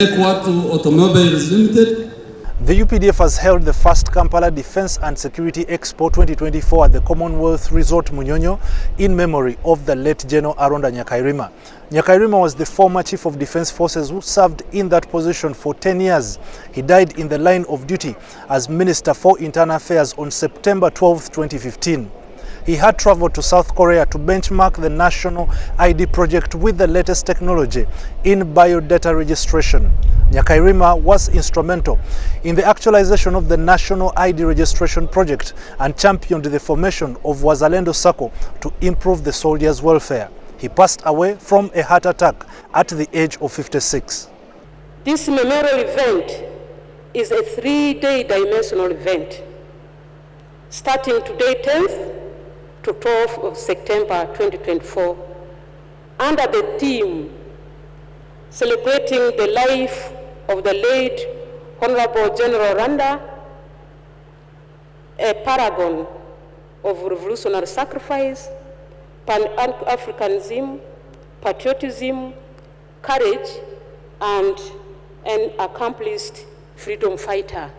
Automobiles Limited. The UPDF has held the first Kampala Defence and Security Expo 2024 at the Common Wealth Resort Munyonyo in memory of the late General Aronda Nyakairima. Nyakairima was the former Chief of Defence Forces who served in that position for 10 years. He died in the line of duty as Minister for Internal Affairs on September 12, 2015. He had traveled to South Korea to benchmark the national ID project with the latest technology in biodata registration. Nyakairima was instrumental in the actualization of the national ID registration project and championed the formation of Wazalendo Saccos to improve the soldiers' welfare. He passed away from a heart attack at the age of 56. This memorial event is a 3-day dimensional event, starting today 10th to 12th of September 2024, under the theme celebrating the life of the late Honorable General Aronda, a paragon of revolutionary sacrifice, Pan-Africanism, patriotism, courage, and an accomplished freedom fighter.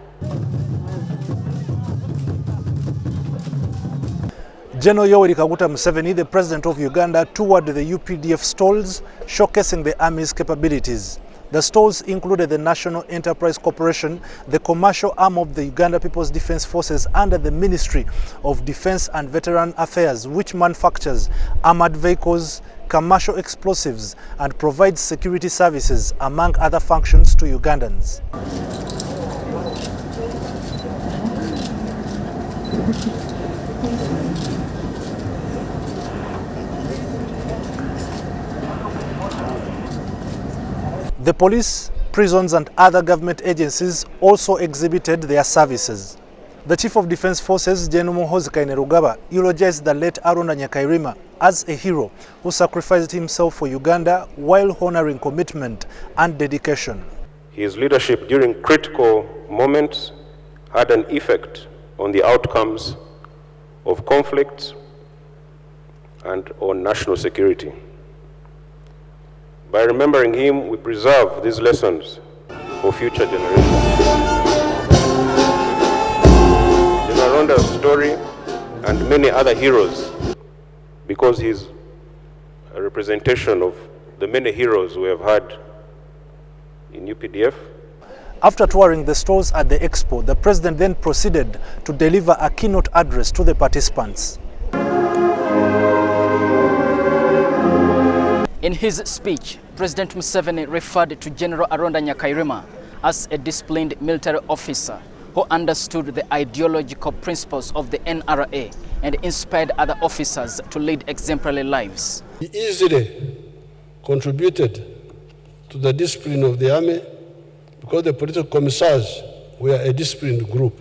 General Yoweri Kaguta Museveni, the president of Uganda, toured the UPDF stalls, showcasing the army's capabilities. The stalls included the National Enterprise Corporation, the commercial arm of the Uganda People's Defence Forces under the Ministry of Defence and Veteran Affairs, which manufactures armored vehicles, commercial explosives, and provides security services, among other functions, to Ugandans. The police, prisons, and other government agencies also exhibited their services. The Chief of Defence Forces, General Aronda Nyakairima, eulogized the late Aronda Nyakairima as a hero who sacrificed himself for Uganda while honoring commitment and dedication. His leadership during critical moments had an effect on the outcomes of conflicts and on national security. By remembering him, we preserve these lessons for future generations. General Aronda's story and many other heroes, because he's a representation of the many heroes we have had in UPDF. After touring the stalls at the Expo, the president then proceeded to deliver a keynote address to the participants. In his speech, President Museveni referred to General Aronda Nyakairima as a disciplined military officer who understood the ideological principles of the NRA and inspired other officers to lead exemplary lives. He easily contributed to the discipline of the army because the political commissars were a disciplined group.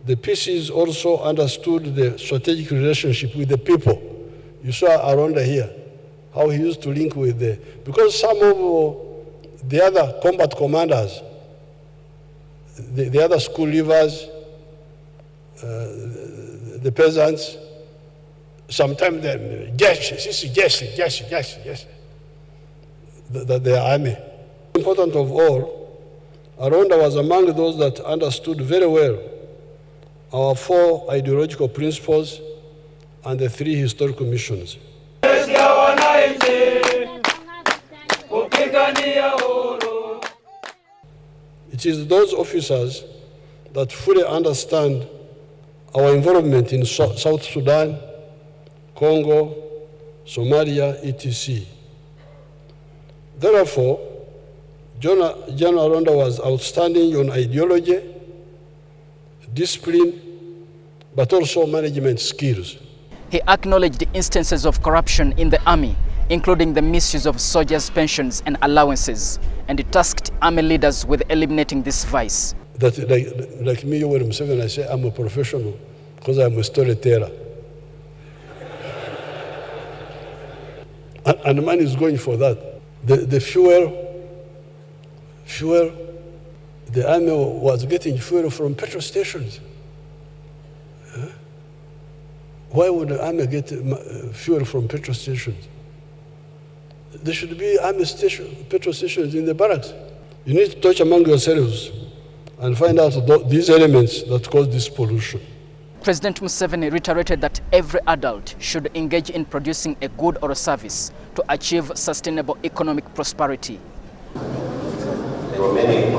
The PCs also understood the strategic relationship with the people. You saw Aronda here, how he used to link with because some of the other combat commanders, the other school leavers, the peasants, sometimes they the army. Important of all, Aronda was among those that understood very well our 4 ideological principles and the 3 historical missions. It is those officers that fully understand our involvement in South Sudan, Congo, Somalia, etc. Therefore, General Aronda was outstanding on ideology, discipline, but also management skills. He acknowledged instances of corruption in the army, including the misuse of soldiers' pensions and allowances, and he tasked army leaders with eliminating this vice. That like me, Yoweri Museveni, I say I'm a professional because I'm a storyteller. And the man is going for that. The fuel, the army was getting fuel from petrol stations. Why would the army get fuel from petrol stations? there should be army station, petrol stations in the barracks. You need to touch among yourselves and find out these elements that cause this pollution. President Museveni reiterated that every adult should engage in producing a good or a service to achieve sustainable economic prosperity. There were many